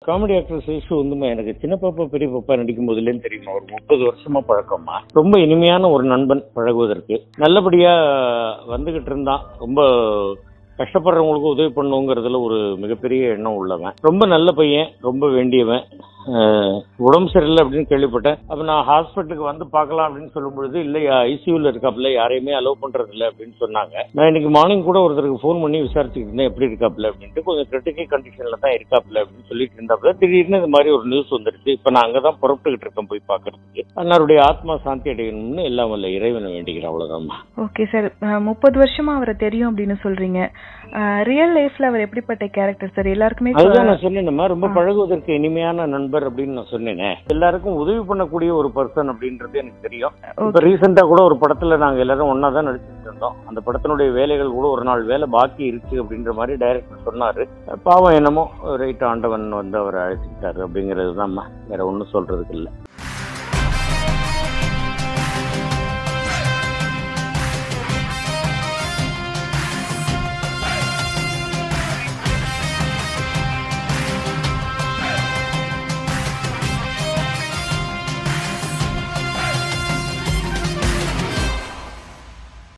Comedy actor Seshu வந்து எனக்கு சின்ன பாப்பா பெரிய பாப்பா நடிக்கும் போதுலேன்னு தெரியுமா, ஒரு 30 வருஷமா பழக்கமா. ரொம்ப இனிமையான ஒரு நண்பன் பழகுவதற்கு. நல்லபடியா வந்துகிட்டு இருந்தான். ரொம்ப கஷ்டப்படுறவங்களுக்கு உதவி பண்ணுங்கிறதுல ஒரு மிகப்பெரிய எண்ணம் உள்ளவன். ரொம்ப நல்ல பையன், ரொம்ப வேண்டியவன். உடம்பு சரியில்லை அப்படின்னு கேள்விப்பட்டேன். அப்ப நான் ஹாஸ்பிட்டலுக்கு வந்து பார்க்கலாம் அப்படின்னு சொல்லும் பொழுது இல்லையா ஐசியூல இருக்காப்புல, யாரையுமே அலோவ் பண்றது இல்லை அப்படின்னு சொன்னாங்க. நான் இன்னைக்கு மார்னிங் கூட ஒருத்தருக்கு ஃபோன் பண்ணி விசாரிச்சுக்கிட்டு இருந்தேன் எப்படி இருக்காப்புல அப்படின்ட்டு. கொஞ்சம் கிரிட்டிக்கல் கண்டிஷன்ல தான் இருக்காப்புல அப்படின்னு சொல்லிட்டு இருந்தாப்புல. திடீர்னு இந்த மாதிரி ஒரு நியூஸ் வந்துருச்சு. இப்ப நான் அங்கதான் புறப்பட்டுக்கிட்டு இருக்கேன் போய் பாக்குறதுக்கு. அன்னாருடைய ஆத்மா சாந்தி அடையணும்னு எல்லாம் வல்ல இறைவனை வேண்டிக்கிறேன், அவ்வளவுதான். ஓகே சார், 30 வருஷமா அவரை தெரியும் அப்படின்னு சொல்றீங்க. ரியல் லைஃப்ல அவர் எப்படிப்பட்ட கேரக்டர் சார்? எல்லாருக்குமே அதுதான் நான் சொன்னேன்மா, ரொம்ப பழகுவதற்கு இனிமையான நண்பர் அப்படின்னு நான் சொன்னேனே. எல்லாருக்கும் உதவி பண்ணக்கூடிய ஒரு பர்சன் அப்படின்றது எனக்கு தெரியும். இப்ப ரீசெண்டா கூட ஒரு படத்துல நாங்க எல்லாரும் ஒன்னா தான் நடிச்சுட்டு இருந்தோம். அந்த படத்தினுடைய வேலைகள் கூட ஒரு நாள் வேலை பாக்கி இருக்கு அப்படின்ற மாதிரி டைரக்டர் சொன்னாரு. பாவம் என்னமோ ரைட், ஆண்டவன் வந்து அவரை அழைச்சிக்கிட்டாரு அப்படிங்கிறது தான், வேற ஒன்னும் சொல்றதுக்கு இல்லை.